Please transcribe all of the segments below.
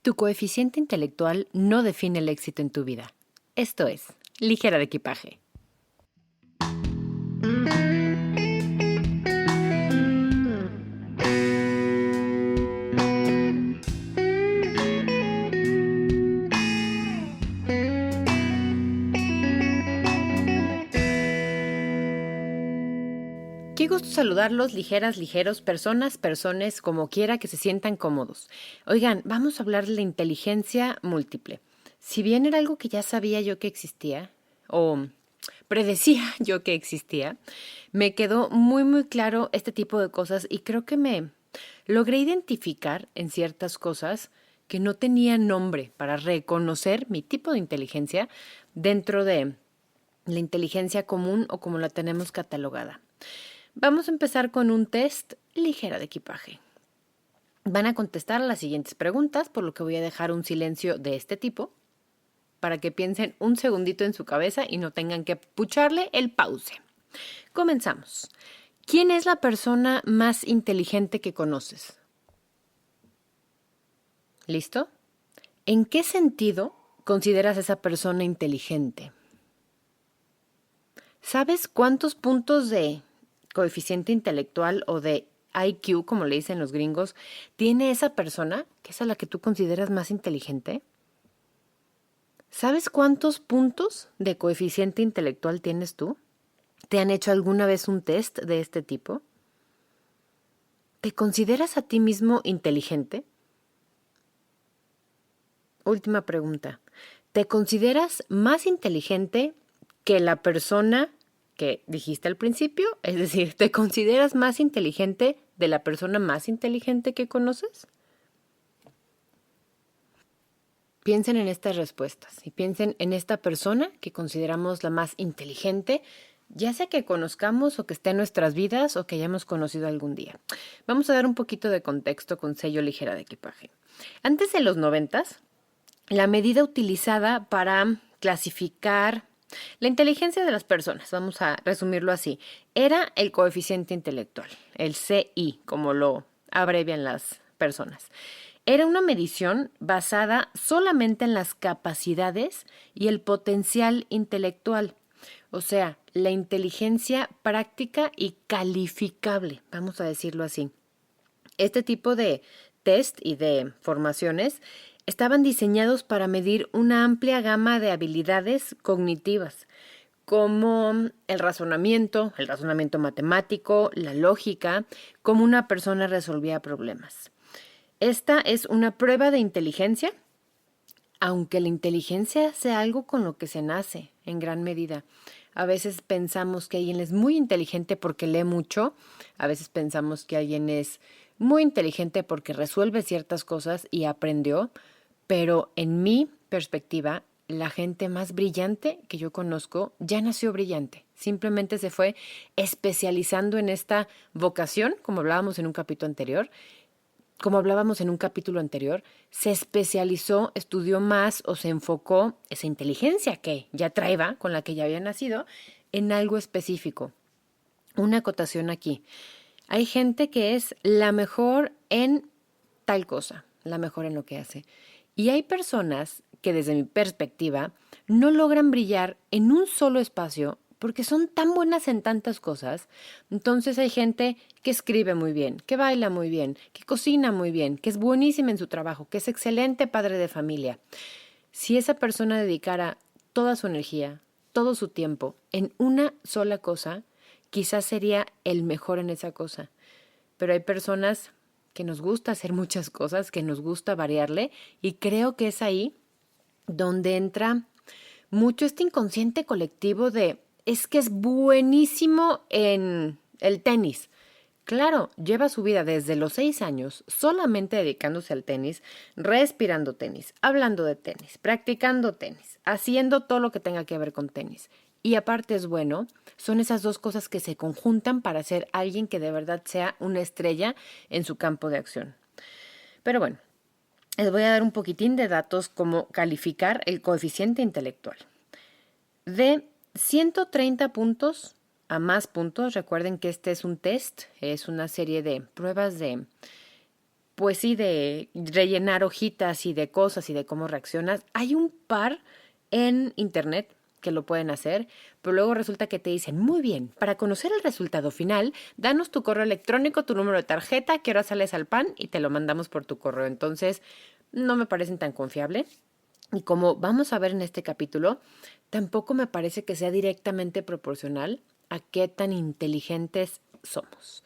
Tu coeficiente intelectual no define el éxito en tu vida. Esto es Ligera de Equipaje. Qué gusto saludarlos, ligeros, personas, como quiera que se sientan cómodos. Oigan, vamos a hablar de la inteligencia múltiple. Si bien era algo que ya sabía yo que existía, o predecía yo que existía, me quedó muy claro este tipo de cosas y creo que me logré identificar en ciertas cosas que no tenían nombre para reconocer mi tipo de inteligencia dentro de la inteligencia común o como la tenemos catalogada. Vamos a empezar con un test ligera de equipaje. Van a contestar las siguientes preguntas, por lo que voy a dejar un silencio de este tipo para que piensen un segundito en su cabeza y no tengan que pucharle el pause. Comenzamos. ¿Quién es la persona más inteligente que conoces? ¿Listo? ¿En qué sentido consideras a esa persona inteligente? ¿Sabes cuántos puntos de coeficiente intelectual o de IQ, como le dicen los gringos, tiene esa persona, que es a la que tú consideras más inteligente? ¿Sabes cuántos puntos de coeficiente intelectual tienes tú? ¿Te han hecho alguna vez un test de este tipo? ¿Te consideras a ti mismo inteligente? Última pregunta. ¿Te consideras más inteligente que la persona que dijiste al principio? Es decir, ¿te consideras más inteligente de la persona más inteligente que conoces? Piensen en estas respuestas y piensen en esta persona que consideramos la más inteligente, ya sea que conozcamos o que esté en nuestras vidas o que hayamos conocido algún día. Vamos a dar un poquito de contexto con sello ligera de equipaje. Antes de los 90s, la medida utilizada para clasificar la inteligencia de las personas, vamos a resumirlo así, era el coeficiente intelectual, el CI, como lo abrevian las personas. Era una medición basada solamente en las capacidades y el potencial intelectual, o sea, la inteligencia práctica y calificable, vamos a decirlo así. Este tipo de test y de formaciones estaban diseñados para medir una amplia gama de habilidades cognitivas, como el razonamiento matemático, la lógica, cómo una persona resolvía problemas. Esta es una prueba de inteligencia, aunque la inteligencia sea algo con lo que se nace en gran medida. A veces pensamos que alguien es muy inteligente porque lee mucho, a veces pensamos que alguien es muy inteligente porque resuelve ciertas cosas y aprendió, pero en mi perspectiva, la gente más brillante que yo conozco ya nació brillante. Simplemente se fue especializando en esta vocación, como hablábamos en un capítulo anterior, se especializó, estudió más o se enfocó esa inteligencia que ya traía, con la que ya había nacido, en algo específico. Una acotación aquí. Hay gente que es la mejor en tal cosa, la mejor en lo que hace. Y hay personas que desde mi perspectiva no logran brillar en un solo espacio porque son tan buenas en tantas cosas. Entonces hay gente que escribe muy bien, que baila muy bien, que cocina muy bien, que es buenísima en su trabajo, que es excelente padre de familia. Si esa persona dedicara toda su energía, todo su tiempo en una sola cosa, quizás sería el mejor en esa cosa. Pero hay personas que nos gusta hacer muchas cosas, que nos gusta variarle, y creo que es ahí donde entra mucho este inconsciente colectivo de es que es buenísimo en el tenis. Claro, lleva su vida desde los 6 años solamente dedicándose al tenis, respirando tenis, hablando de tenis, practicando tenis, haciendo todo lo que tenga que ver con tenis. Y aparte es bueno, son esas dos cosas que se conjuntan para ser alguien que de verdad sea una estrella en su campo de acción. Pero bueno, les voy a dar un poquitín de datos como calificar el coeficiente intelectual. De 130 puntos a más puntos, recuerden que este es un test, es una serie de pruebas de pues sí, de rellenar hojitas y de cosas y de cómo reaccionas. Hay un par en internet que lo pueden hacer, pero luego resulta que te dicen, muy bien, para conocer el resultado final, danos tu correo electrónico, tu número de tarjeta, qué hora sales al PAN y te lo mandamos por tu correo. Entonces, no me parecen tan confiables. Y como vamos a ver en este capítulo, tampoco me parece que sea directamente proporcional a qué tan inteligentes somos.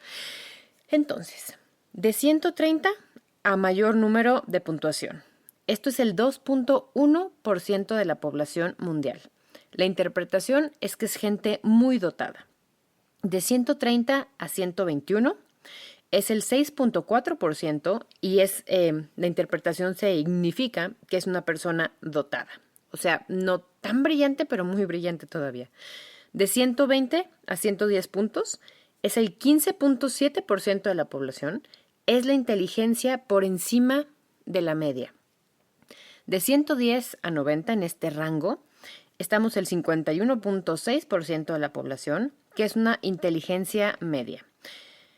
Entonces, de 130 a mayor número de puntuación. Esto es el 2.1% de la población mundial. La interpretación es que es gente muy dotada. De 130 a 121 es el 6.4% y la interpretación significa que es una persona dotada. O sea, no tan brillante, pero muy brillante todavía. De 120 a 110 puntos es el 15.7% de la población. Es la inteligencia por encima de la media. De 110 a 90 en este rango estamos el 51.6% de la población, que es una inteligencia media.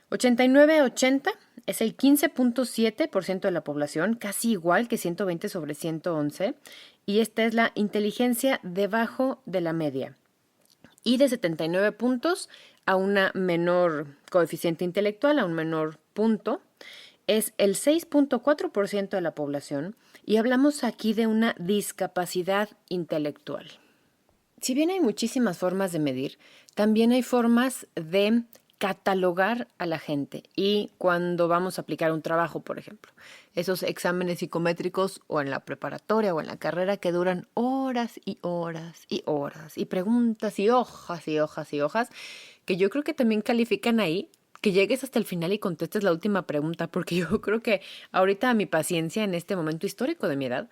89 a 80 es el 15.7% de la población, casi igual que 120 sobre 111, y esta es la inteligencia debajo de la media. Y de 79 puntos a una menor coeficiente intelectual, a un menor punto, es el 6.4% de la población, y hablamos aquí de una discapacidad intelectual. Si bien hay muchísimas formas de medir, también hay formas de catalogar a la gente. Y cuando vamos a aplicar un trabajo, por ejemplo, esos exámenes psicométricos o en la preparatoria o en la carrera que duran horas y horas y horas y preguntas y hojas y hojas y hojas, que yo creo que también califican ahí que llegues hasta el final y contestes la última pregunta, porque yo creo que ahorita mi paciencia en este momento histórico de mi edad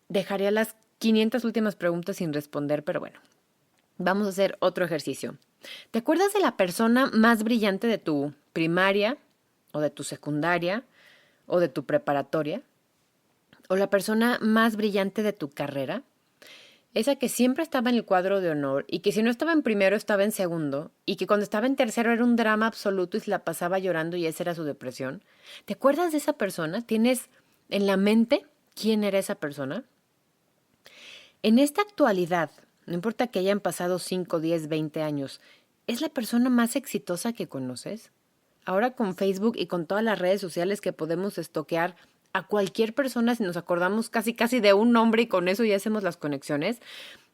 dejaría las 500 últimas preguntas sin responder, pero bueno, vamos a hacer otro ejercicio. ¿Te acuerdas de la persona más brillante de tu primaria o de tu secundaria o de tu preparatoria? ¿O la persona más brillante de tu carrera? Esa que siempre estaba en el cuadro de honor y que si no estaba en primero estaba en segundo y que cuando estaba en tercero era un drama absoluto y se la pasaba llorando y esa era su depresión. ¿Te acuerdas de esa persona? ¿Tienes en la mente quién era esa persona? En esta actualidad, no importa que hayan pasado 5, 10, 20 años, ¿es la persona más exitosa que conoces? Ahora con Facebook y con todas las redes sociales que podemos estoquear a cualquier persona, si nos acordamos casi de un nombre y con eso ya hacemos las conexiones,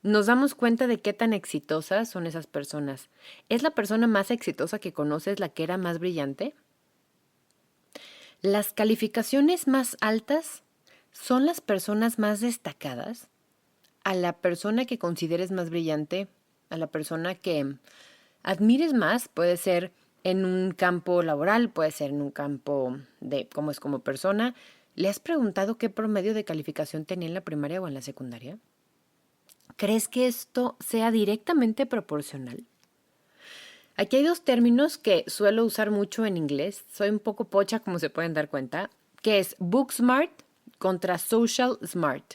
nos damos cuenta de qué tan exitosas son esas personas. ¿Es la persona más exitosa que conoces la que era más brillante? ¿Las calificaciones más altas son las personas más destacadas? A la persona que consideres más brillante, a la persona que admires más, puede ser en un campo laboral, puede ser en un campo de cómo es como persona. ¿Le has preguntado qué promedio de calificación tenía en la primaria o en la secundaria? ¿Crees que esto sea directamente proporcional? Aquí hay dos términos que suelo usar mucho en inglés. Soy un poco pocha, como se pueden dar cuenta, que es book smart contra social smart.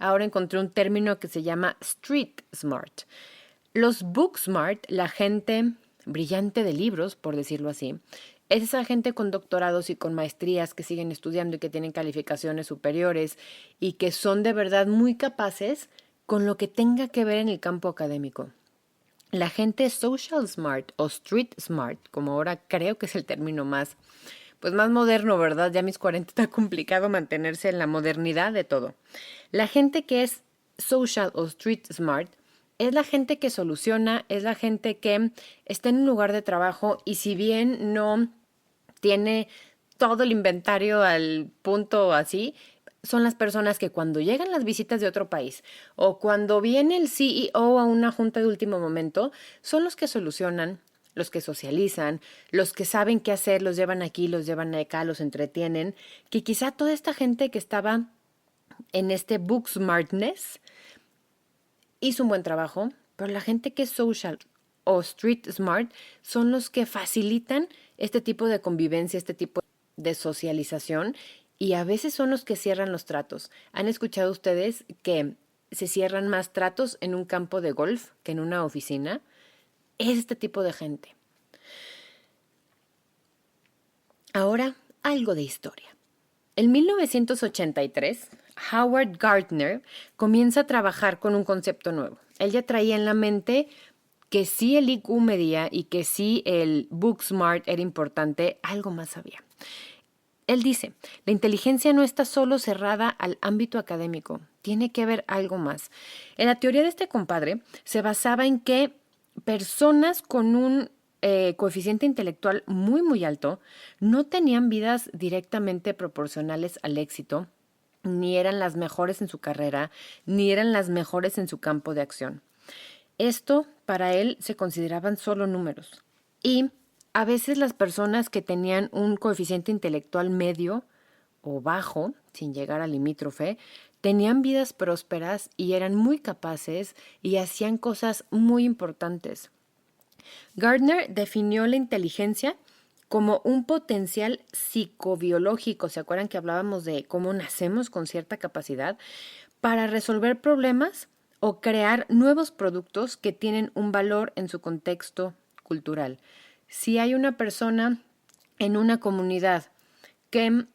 Ahora encontré un término que se llama street smart. Los book smart, la gente brillante de libros, por decirlo así, es esa gente con doctorados y con maestrías que siguen estudiando y que tienen calificaciones superiores y que son de verdad muy capaces con lo que tenga que ver en el campo académico. La gente social smart o street smart, como ahora creo que es el término más moderno, ¿verdad? Ya a mis 40 está complicado mantenerse en la modernidad de todo. La gente que es social o street smart es la gente que soluciona, es la gente que está en un lugar de trabajo y si bien no tiene todo el inventario al punto así, son las personas que cuando llegan las visitas de otro país o cuando viene el CEO a una junta de último momento, son los que solucionan, los que socializan, los que saben qué hacer, los llevan aquí, los llevan acá, los entretienen, que quizá toda esta gente que estaba en este book smartness hizo un buen trabajo, pero la gente que es social o street smart son los que facilitan este tipo de convivencia, este tipo de socialización y a veces son los que cierran los tratos. ¿Han escuchado ustedes que se cierran más tratos en un campo de golf que en una oficina? Es este tipo de gente. Ahora algo de historia. En 1983, Howard Gardner comienza a trabajar con un concepto nuevo. Él ya traía en la mente que sí el IQ medía y que sí el book smart era importante, algo más había. Él dice, la inteligencia no está solo cerrada al ámbito académico, tiene que haber algo más. En la teoría de este compadre se basaba en que personas con un coeficiente intelectual muy, muy alto no tenían vidas directamente proporcionales al éxito, ni eran las mejores en su carrera, ni eran las mejores en su campo de acción. Esto, para él, se consideraban solo números. Y a veces las personas que tenían un coeficiente intelectual medio o bajo, sin llegar al limítrofe, tenían vidas prósperas y eran muy capaces y hacían cosas muy importantes. Gardner definió la inteligencia como un potencial psicobiológico, ¿se acuerdan que hablábamos de cómo nacemos con cierta capacidad para resolver problemas o crear nuevos productos que tienen un valor en su contexto cultural? Si hay una persona en una comunidad que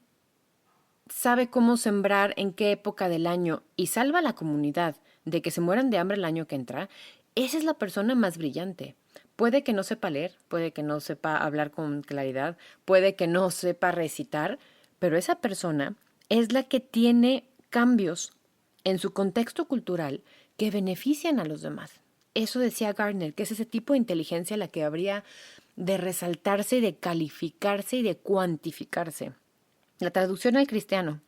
sabe cómo sembrar en qué época del año y salva a la comunidad de que se mueran de hambre el año que entra, esa es la persona más brillante. Puede que no sepa leer, puede que no sepa hablar con claridad, puede que no sepa recitar, pero esa persona es la que tiene cambios en su contexto cultural que benefician a los demás. Eso decía Gardner, que es ese tipo de inteligencia la que habría de resaltarse, de calificarse y de cuantificarse. La traducción al cristiano.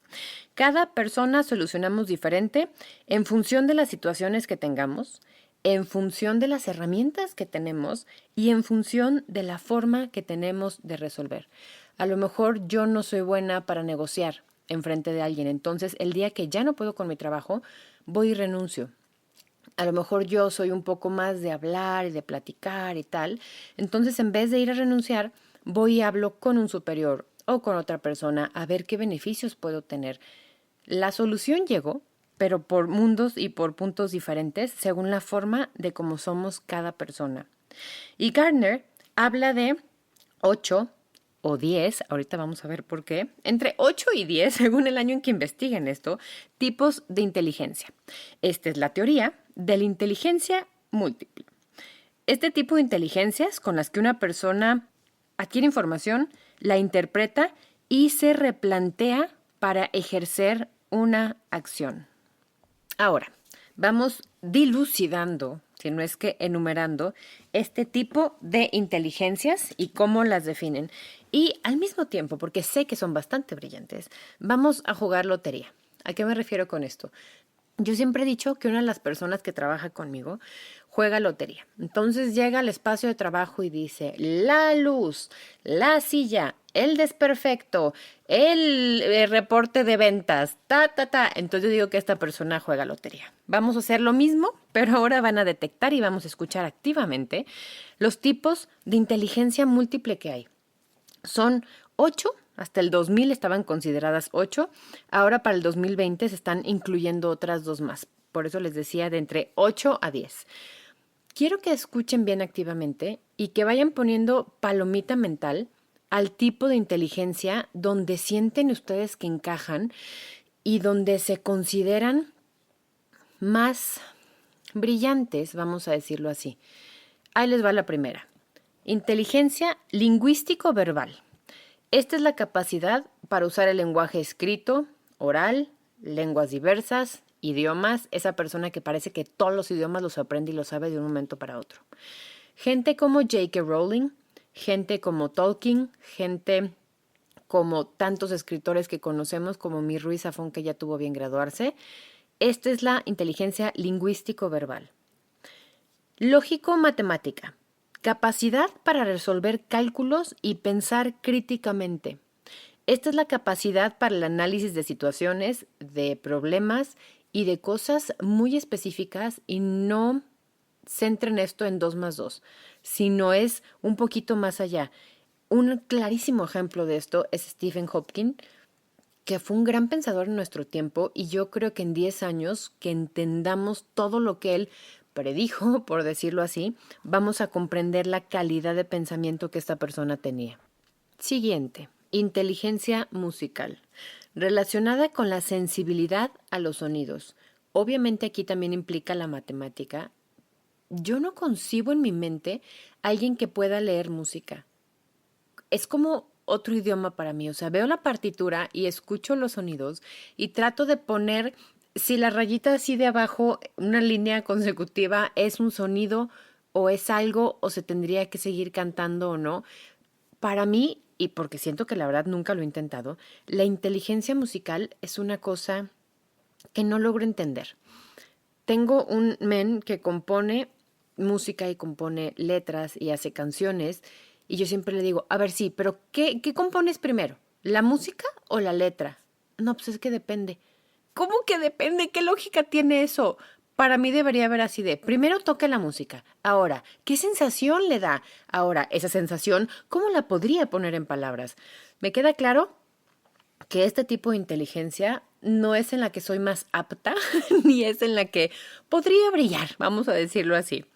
Cada persona solucionamos diferente en función de las situaciones que tengamos, en función de las herramientas que tenemos y en función de la forma que tenemos de resolver. A lo mejor yo no soy buena para negociar en frente de alguien, entonces el día que ya no puedo con mi trabajo, voy y renuncio. A lo mejor yo soy un poco más de hablar y de platicar y tal, entonces en vez de ir a renunciar, voy y hablo con un superior o con otra persona a ver qué beneficios puedo tener. La solución llegó, pero por mundos y por puntos diferentes según la forma de cómo somos cada persona. Y Gardner habla de 8 o 10, ahorita vamos a ver por qué, entre 8 y 10, según el año en que investiguen esto, tipos de inteligencia. Esta es la teoría de la inteligencia múltiple. Este tipo de inteligencias con las que una persona adquiere información, la interpreta y se replantea para ejercer una acción. Ahora, vamos dilucidando, si no es que enumerando, este tipo de inteligencias y cómo las definen. Y al mismo tiempo, porque sé que son bastante brillantes, vamos a jugar lotería. ¿A qué me refiero con esto? Yo siempre he dicho que una de las personas que trabaja conmigo juega lotería. Entonces llega al espacio de trabajo y dice, la luz, la silla, el desperfecto, el reporte de ventas, ta. Entonces yo digo que esta persona juega lotería. Vamos a hacer lo mismo, pero ahora van a detectar y vamos a escuchar activamente los tipos de inteligencia múltiple que hay. Son 8. Hasta el 2000 estaban consideradas 8. Ahora para el 2020 se están incluyendo otras 2 más. Por eso les decía de entre 8 a 10. Quiero que escuchen bien activamente y que vayan poniendo palomita mental al tipo de inteligencia donde sienten ustedes que encajan y donde se consideran más brillantes, vamos a decirlo así. Ahí les va la primera. Inteligencia lingüístico-verbal. Esta es la capacidad para usar el lenguaje escrito, oral, lenguas diversas, idiomas. Esa persona que parece que todos los idiomas los aprende y los sabe de un momento para otro. Gente como J.K. Rowling, gente como Tolkien, gente como tantos escritores que conocemos, como Mir Ruiz Zafón, que ya tuvo bien graduarse. Esta es la inteligencia lingüístico-verbal. Lógico-matemática. Capacidad para resolver cálculos y pensar críticamente. Esta es la capacidad para el análisis de situaciones, de problemas y de cosas muy específicas y no centren esto en 2 más 2, sino es un poquito más allá. Un clarísimo ejemplo de esto es Stephen Hawking, que fue un gran pensador en nuestro tiempo y yo creo que en 10 años que entendamos todo lo que él predijo, por decirlo así, vamos a comprender la calidad de pensamiento que esta persona tenía. Siguiente, Inteligencia musical, relacionada con la sensibilidad a los sonidos. Obviamente aquí también implica la matemática. Yo no concibo en mi mente a alguien que pueda leer música. Es como otro idioma para mí. O sea, veo la partitura y escucho los sonidos y trato de poner, si la rayita así de abajo, una línea consecutiva, es un sonido o es algo o se tendría que seguir cantando o no. Para mí, y porque siento que la verdad nunca lo he intentado, la inteligencia musical es una cosa que no logro entender. Tengo un men que compone música y compone letras y hace canciones y yo siempre le digo, a ver, sí, pero ¿qué compones primero? ¿La música o la letra? No, pues es que depende. ¿Cómo que depende? ¿Qué lógica tiene eso? Para mí debería haber así de, primero toca la música, ahora, ¿qué sensación le da? Ahora, esa sensación, ¿cómo la podría poner en palabras? ¿Me queda claro? Que este tipo de inteligencia no es en la que soy más apta, ni es en la que podría brillar, vamos a decirlo así.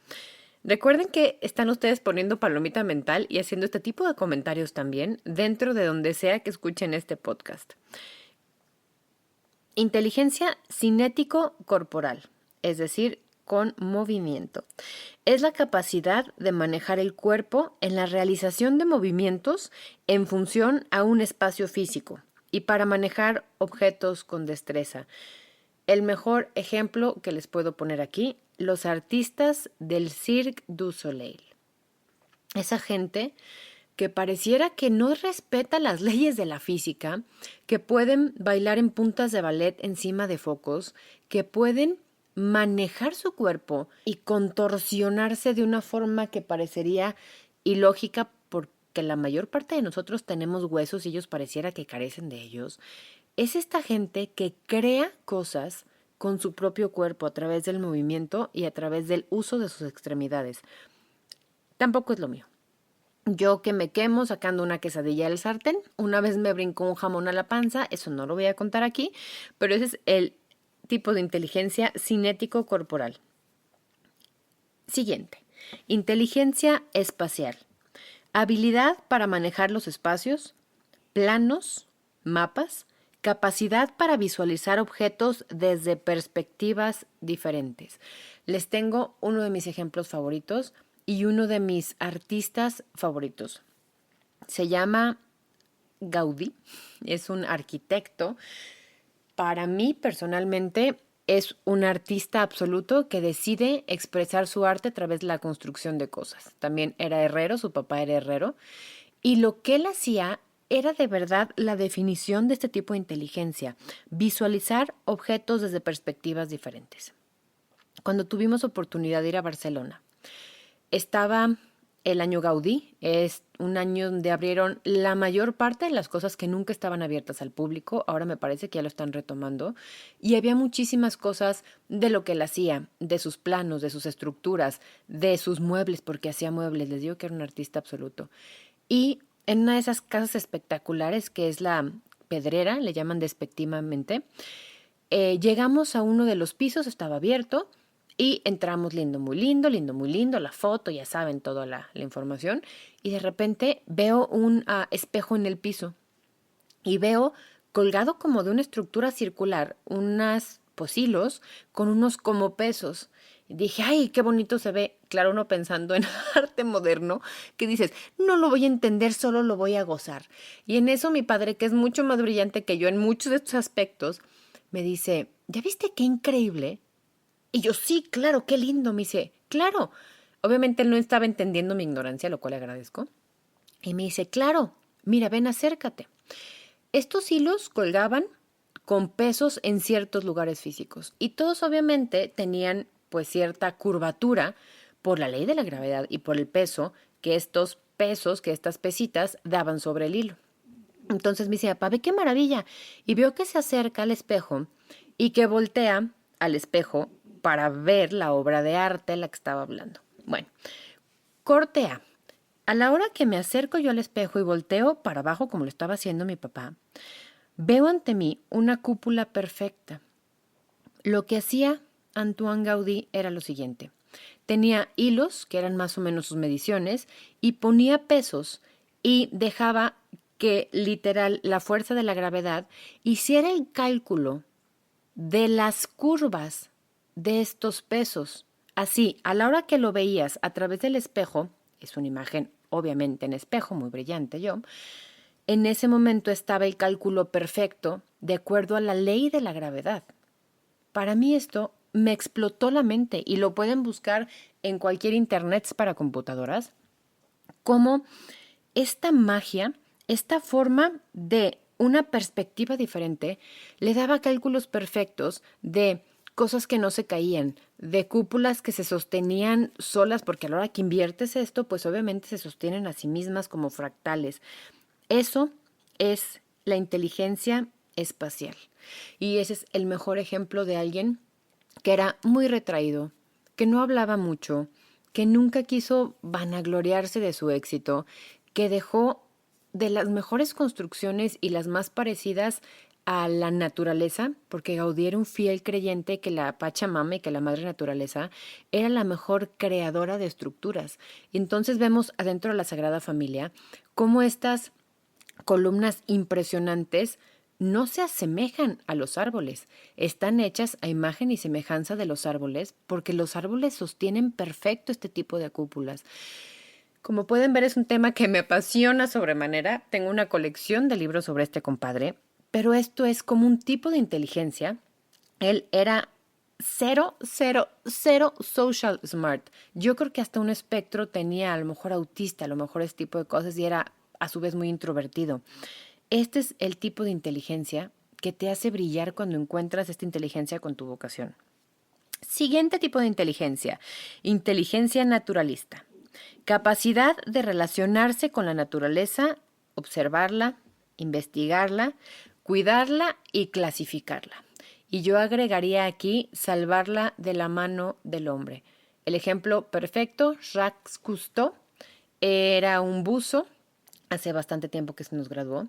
Recuerden que están ustedes poniendo palomita mental y haciendo este tipo de comentarios también dentro de donde sea que escuchen este podcast. Inteligencia cinético-corporal, es decir, con movimiento. Es la capacidad de manejar el cuerpo en la realización de movimientos en función a un espacio físico y para manejar objetos con destreza. El mejor ejemplo que les puedo poner aquí, los artistas del Cirque du Soleil. Esa gente que pareciera que no respeta las leyes de la física, que pueden bailar en puntas de ballet encima de focos, que pueden manejar su cuerpo y contorsionarse de una forma que parecería ilógica porque la mayor parte de nosotros tenemos huesos y ellos pareciera que carecen de ellos. Es esta gente que crea cosas con su propio cuerpo a través del movimiento y a través del uso de sus extremidades. Tampoco es lo mío. Yo que me quemo sacando una quesadilla del sartén, una vez me brincó un jamón a la panza, eso no lo voy a contar aquí, pero ese es el tipo de inteligencia cinético corporal. Siguiente, inteligencia espacial. Habilidad para manejar los espacios, planos, mapas, capacidad para visualizar objetos desde perspectivas diferentes. Les tengo uno de mis ejemplos favoritos y uno de mis artistas favoritos. Se llama Gaudí, es un arquitecto. Para mí, personalmente, es un artista absoluto que decide expresar su arte a través de la construcción de cosas. También era herrero, su papá era herrero, y lo que él hacía era de verdad la definición de este tipo de inteligencia, visualizar objetos desde perspectivas diferentes. Cuando tuvimos oportunidad de ir a Barcelona, estaba el año Gaudí, es un año donde abrieron la mayor parte de las cosas que nunca estaban abiertas al público, ahora me parece que ya lo están retomando, y había muchísimas cosas de lo que él hacía, de sus planos, de sus estructuras, de sus muebles, porque hacía muebles, les digo que era un artista absoluto. Y en una de esas casas espectaculares, que es la Pedrera, le llaman despectivamente, llegamos a uno de los pisos, estaba abierto, y entramos lindo, muy lindo, la foto, ya saben, toda la información. Y de repente veo un espejo en el piso y veo colgado como de una estructura circular, unos hilos con unos como pesos. Y dije, ay, qué bonito se ve. Claro, uno pensando en arte moderno, que dices, no lo voy a entender, solo lo voy a gozar. Y en eso mi padre, que es mucho más brillante que yo en muchos de estos aspectos, me dice, ¿ya viste qué increíble? Y yo, sí, claro, qué lindo, me dice, claro. Obviamente él no estaba entendiendo mi ignorancia, lo cual le agradezco. Y me dice, claro, mira, ven, acércate. Estos hilos colgaban con pesos en ciertos lugares físicos y todos obviamente tenían pues cierta curvatura por la ley de la gravedad y por el peso que estos pesos, que estas pesitas daban sobre el hilo. Entonces me dice, papá, ve qué maravilla. Y veo que se acerca al espejo y que voltea al espejo para ver la obra de arte de la que estaba hablando. Bueno, corte A. A la hora que me acerco yo al espejo y volteo para abajo como lo estaba haciendo mi papá, veo ante mí una cúpula perfecta. Lo que hacía Antoine Gaudí era lo siguiente. Tenía hilos, que eran más o menos sus mediciones, y ponía pesos y dejaba que literal la fuerza de la gravedad hiciera el cálculo de las curvas de estos pesos. Así, a la hora que lo veías a través del espejo, es una imagen obviamente en espejo, muy brillante yo, en ese momento estaba el cálculo perfecto de acuerdo a la ley de la gravedad. Para mí esto me explotó la mente y lo pueden buscar en cualquier internet para computadoras, como esta magia, esta forma de una perspectiva diferente, le daba cálculos perfectos de cosas que no se caían, de cúpulas que se sostenían solas, porque a la hora que inviertes esto, pues obviamente se sostienen a sí mismas como fractales. Eso es la inteligencia espacial. Y ese es el mejor ejemplo de alguien que era muy retraído, que no hablaba mucho, que nunca quiso vanagloriarse de su éxito, que dejó de las mejores construcciones y las más parecidas a la naturaleza, porque Gaudí era un fiel creyente que la Pachamama y que la madre naturaleza era la mejor creadora de estructuras. Y entonces vemos adentro de la Sagrada Familia cómo estas columnas impresionantes no se asemejan a los árboles, están hechas a imagen y semejanza de los árboles porque los árboles sostienen perfecto este tipo de cúpulas. Como pueden ver, es un tema que me apasiona sobremanera. Tengo una colección de libros sobre este compadre, pero esto es como un tipo de inteligencia. Él era cero, cero, cero social smart. Yo creo que hasta un espectro tenía, a lo mejor autista, a lo mejor este tipo de cosas, y era a su vez muy introvertido. Este es el tipo de inteligencia que te hace brillar cuando encuentras esta inteligencia con tu vocación. Siguiente tipo de inteligencia, inteligencia naturalista. Capacidad de relacionarse con la naturaleza, observarla, investigarla, cuidarla y clasificarla. Y yo agregaría aquí salvarla de la mano del hombre. El ejemplo perfecto, Jacques Cousteau, era un buzo, hace bastante tiempo que se nos graduó,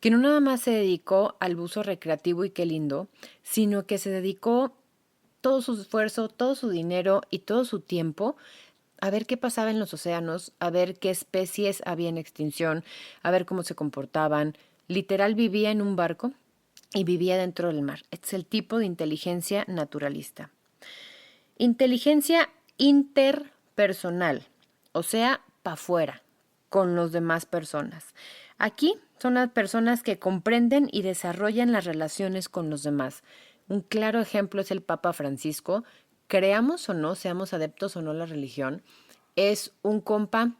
que no nada más se dedicó al buzo recreativo y qué lindo, sino que se dedicó todo su esfuerzo, todo su dinero y todo su tiempo a ver qué pasaba en los océanos, a ver qué especies había en extinción, a ver cómo se comportaban. Literal vivía en un barco y vivía dentro del mar. Este es el tipo de inteligencia naturalista. Inteligencia interpersonal, o sea, para afuera, con las demás personas. Aquí son las personas que comprenden y desarrollan las relaciones con los demás. Un claro ejemplo es el Papa Francisco. Creamos o no, seamos adeptos o no a la religión, es un compa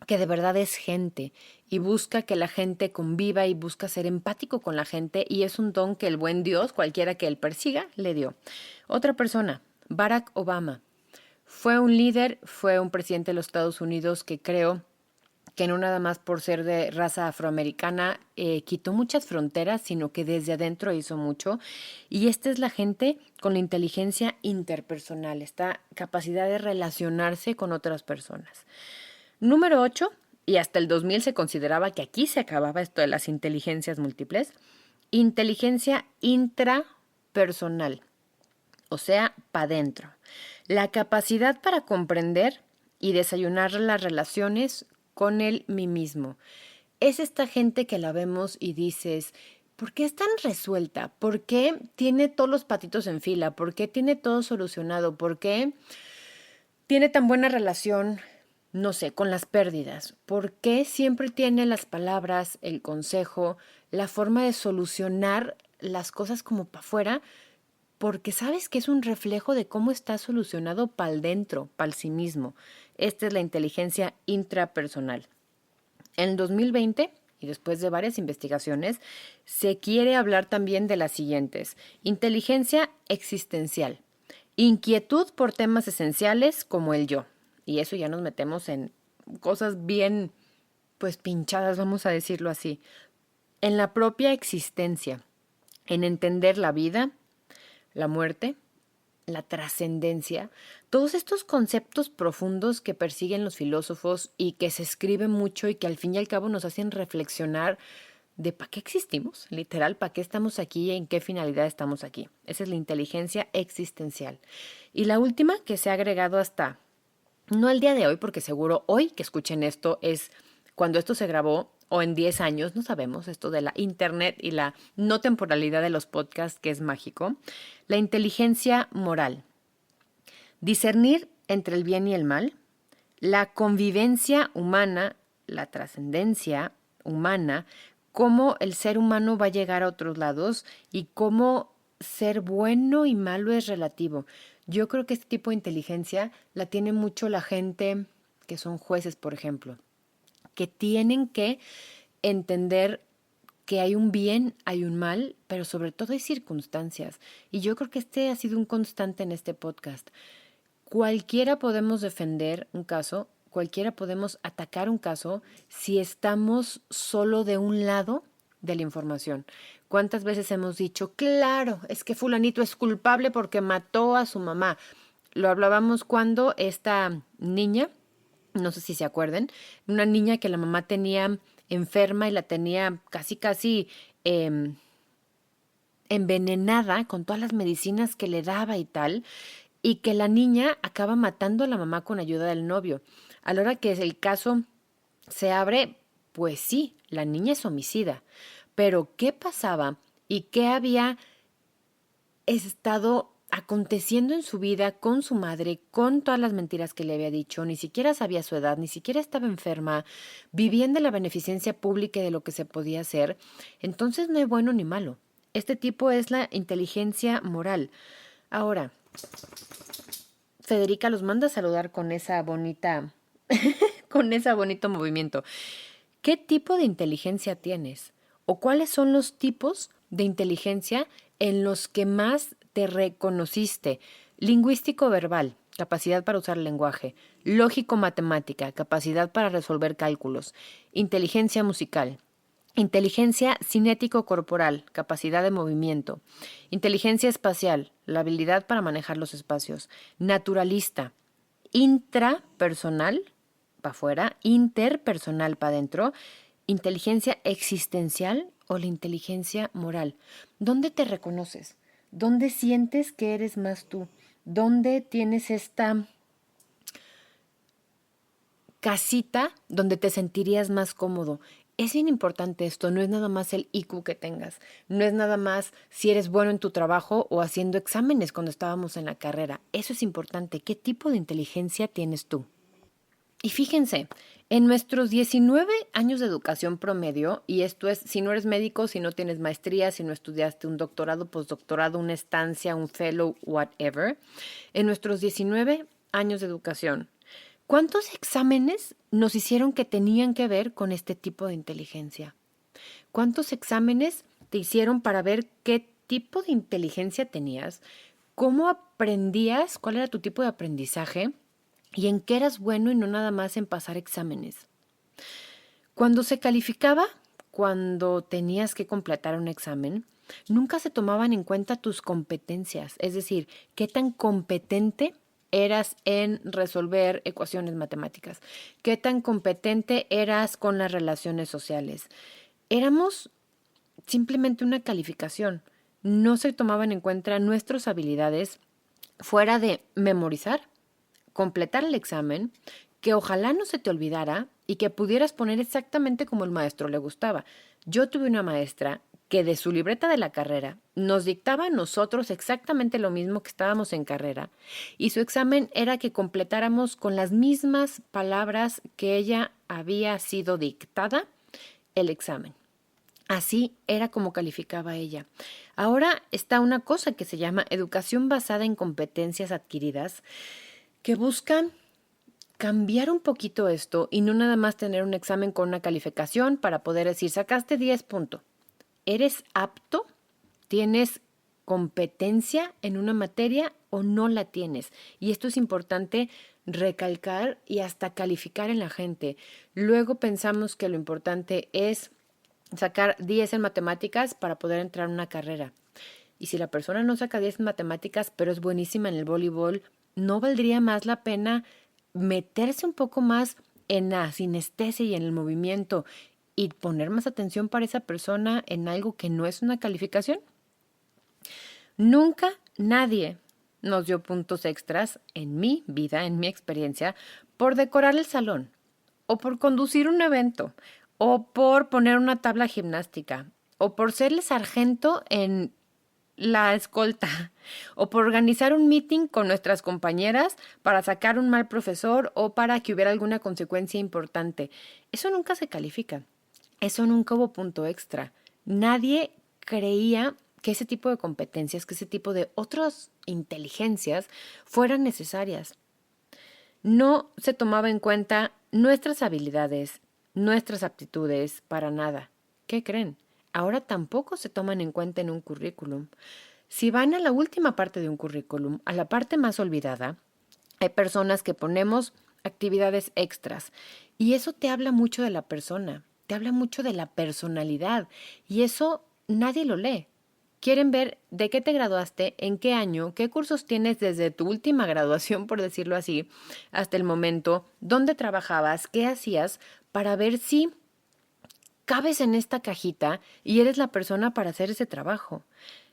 que de verdad es gente y busca que la gente conviva y busca ser empático con la gente, y es un don que el buen Dios, cualquiera que él persiga, le dio. Otra persona, Barack Obama, fue un líder, fue un presidente de los Estados Unidos que creo que no nada más por ser de raza afroamericana quitó muchas fronteras, sino que desde adentro hizo mucho. Y esta es la gente con la inteligencia interpersonal, esta capacidad de relacionarse con otras personas. Número 8, y hasta el 2000 se consideraba que aquí se acababa esto de las inteligencias múltiples, inteligencia intrapersonal, o sea, para adentro. La capacidad para comprender y desayunar las relaciones con el mí mismo. Es esta gente que la vemos y dices, ¿por qué es tan resuelta? ¿Por qué tiene todos los patitos en fila? ¿Por qué tiene todo solucionado? ¿Por qué tiene tan buena relación, no sé, con las pérdidas? ¿Por qué siempre tiene las palabras, el consejo, la forma de solucionar las cosas como para afuera? Porque sabes que es un reflejo de cómo está solucionado para el dentro, para el sí mismo. Esta es la inteligencia intrapersonal. En el 2020, y después de varias investigaciones, se quiere hablar también de las siguientes. Inteligencia existencial. Inquietud por temas esenciales como el yo. Y eso ya nos metemos en cosas bien, pues pinchadas, vamos a decirlo así. En la propia existencia, en entender la vida, la muerte, la trascendencia, todos estos conceptos profundos que persiguen los filósofos y que se escriben mucho y que al fin y al cabo nos hacen reflexionar de para qué existimos, literal, para qué estamos aquí y en qué finalidad estamos aquí. Esa es la inteligencia existencial. Y la última que se ha agregado hasta, no el día de hoy, porque seguro hoy que escuchen esto es cuando esto se grabó, o en 10 años, no sabemos, esto de la internet y la no temporalidad de los podcasts, que es mágico, la inteligencia moral, discernir entre el bien y el mal, la convivencia humana, la trascendencia humana, cómo el ser humano va a llegar a otros lados y cómo ser bueno y malo es relativo. Yo creo que este tipo de inteligencia la tiene mucho la gente que son jueces, por ejemplo, que tienen que entender que hay un bien, hay un mal, pero sobre todo hay circunstancias. Y yo creo que este ha sido un constante en este podcast. Cualquiera podemos defender un caso, cualquiera podemos atacar un caso si estamos solo de un lado de la información. ¿Cuántas veces hemos dicho, claro, es que fulanito es culpable porque mató a su mamá? Lo hablábamos cuando esta niña, no sé si se acuerden, una niña que la mamá tenía enferma y la tenía casi envenenada con todas las medicinas que le daba y tal, y que la niña acaba matando a la mamá con ayuda del novio. A la hora que el caso se abre, pues sí, la niña es homicida. Pero ¿qué pasaba y qué había estado aconteciendo en su vida con su madre, con todas las mentiras que le había dicho? Ni siquiera sabía su edad, ni siquiera estaba enferma, vivían de la beneficencia pública y de lo que se podía hacer. Entonces no hay bueno ni malo. Este tipo es la inteligencia moral. Ahora, Federica los manda a saludar con esa bonita, con ese bonito movimiento. ¿Qué tipo de inteligencia tienes? ¿O cuáles son los tipos de inteligencia en los que más te reconociste? Lingüístico verbal, capacidad para usar el lenguaje. Lógico matemática, capacidad para resolver cálculos. Inteligencia musical. Inteligencia cinético-corporal, capacidad de movimiento. Inteligencia espacial, la habilidad para manejar los espacios. Naturalista. Intrapersonal, para afuera. Interpersonal, para adentro. Inteligencia existencial o la inteligencia moral. ¿Dónde te reconoces? ¿Dónde sientes que eres más tú? ¿Dónde tienes esta casita donde te sentirías más cómodo? Es bien importante esto, no es nada más el IQ que tengas, no es nada más si eres bueno en tu trabajo o haciendo exámenes cuando estábamos en la carrera. Eso es importante, ¿qué tipo de inteligencia tienes tú? Y fíjense, en nuestros 19 años de educación promedio, y esto es si no eres médico, si no tienes maestría, si no estudiaste un doctorado, postdoctorado, una estancia, un fellow, whatever, en nuestros 19 años de educación, ¿cuántos exámenes nos hicieron que tenían que ver con este tipo de inteligencia? ¿Cuántos exámenes te hicieron para ver qué tipo de inteligencia tenías? ¿Cómo aprendías? ¿Cuál era tu tipo de aprendizaje? ¿Y en qué eras bueno y no nada más en pasar exámenes? Cuando se calificaba, cuando tenías que completar un examen, nunca se tomaban en cuenta tus competencias, es decir, qué tan competente eras en resolver ecuaciones matemáticas, qué tan competente eras con las relaciones sociales. Éramos simplemente una calificación. No se tomaban en cuenta nuestras habilidades fuera de memorizar, completar el examen, que ojalá no se te olvidara y que pudieras poner exactamente como el maestro le gustaba. Yo tuve una maestra que de su libreta de la carrera nos dictaba a nosotros exactamente lo mismo que estábamos en carrera y su examen era que completáramos con las mismas palabras que ella había sido dictada el examen. Así era como calificaba ella. Ahora está una cosa que se llama educación basada en competencias adquiridas, que buscan cambiar un poquito esto y no nada más tener un examen con una calificación para poder decir, sacaste 10 puntos. ¿Eres apto? ¿Tienes competencia en una materia o no la tienes? Y esto es importante recalcar y hasta calificar en la gente. Luego pensamos que lo importante es sacar 10 en matemáticas para poder entrar a una carrera. Y si la persona no saca 10 en matemáticas, pero es buenísima en el voleibol, ¿no valdría más la pena meterse un poco más en la sinestesia y en el movimiento y poner más atención para esa persona en algo que no es una calificación? Nunca nadie nos dio puntos extras en mi vida, en mi experiencia, por decorar el salón, o por conducir un evento, o por poner una tabla gimnástica, o por ser el sargento en la escolta, o por organizar un meeting con nuestras compañeras para sacar un mal profesor o para que hubiera alguna consecuencia importante. Eso nunca se califica. Eso nunca hubo punto extra. Nadie creía que ese tipo de competencias, que ese tipo de otras inteligencias fueran necesarias. No se tomaba en cuenta nuestras habilidades, nuestras aptitudes, para nada. ¿Qué creen? Ahora tampoco se toman en cuenta en un currículum. Si van a la última parte de un currículum, a la parte más olvidada, hay personas que ponemos actividades extras y eso te habla mucho de la persona, te habla mucho de la personalidad y eso nadie lo lee. Quieren ver de qué te graduaste, en qué año, qué cursos tienes desde tu última graduación, por decirlo así, hasta el momento, dónde trabajabas, qué hacías, para ver si cabes en esta cajita y eres la persona para hacer ese trabajo.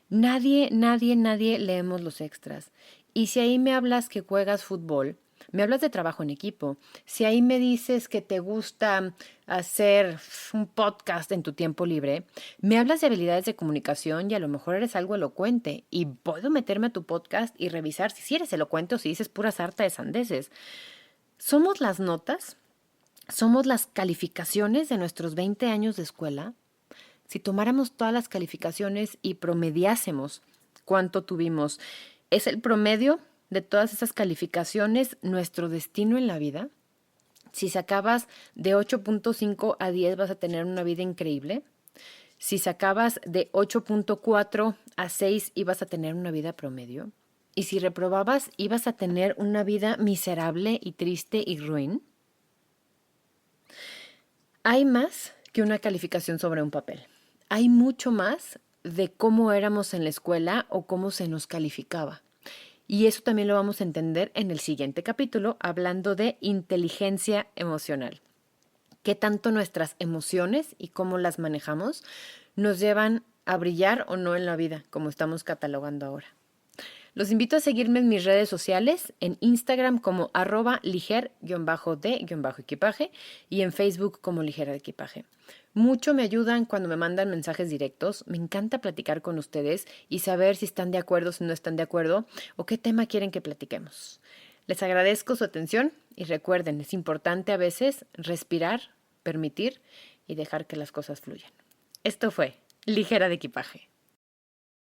Nadie leemos los extras. Y si ahí me hablas que juegas fútbol, me hablas de trabajo en equipo. Si ahí me dices que te gusta hacer un podcast en tu tiempo libre, me hablas de habilidades de comunicación y a lo mejor eres algo elocuente y puedo meterme a tu podcast y revisar si eres elocuente o si dices pura sarta de sandeces. Somos las notas, somos las calificaciones de nuestros 20 años de escuela. Si tomáramos todas las calificaciones y promediásemos cuánto tuvimos, ¿es el promedio de todas esas calificaciones nuestro destino en la vida? Si sacabas de 8.5 a 10 vas a tener una vida increíble. Si sacabas de 8.4 a 6 ibas a tener una vida promedio. Y si reprobabas ibas a tener una vida miserable y triste y ruin. Hay más que una calificación sobre un papel. Hay mucho más de cómo éramos en la escuela o cómo se nos calificaba. Y eso también lo vamos a entender en el siguiente capítulo, hablando de inteligencia emocional. Qué tanto nuestras emociones y cómo las manejamos nos llevan a brillar o no en la vida, como estamos catalogando ahora. Los invito a seguirme en mis redes sociales, en Instagram como @liger_de_equipaje y en Facebook como Ligera de Equipaje. Mucho me ayudan cuando me mandan mensajes directos. Me encanta platicar con ustedes y saber si están de acuerdo, si no están de acuerdo o qué tema quieren que platiquemos. Les agradezco su atención y recuerden, es importante a veces respirar, permitir y dejar que las cosas fluyan. Esto fue Ligera de Equipaje.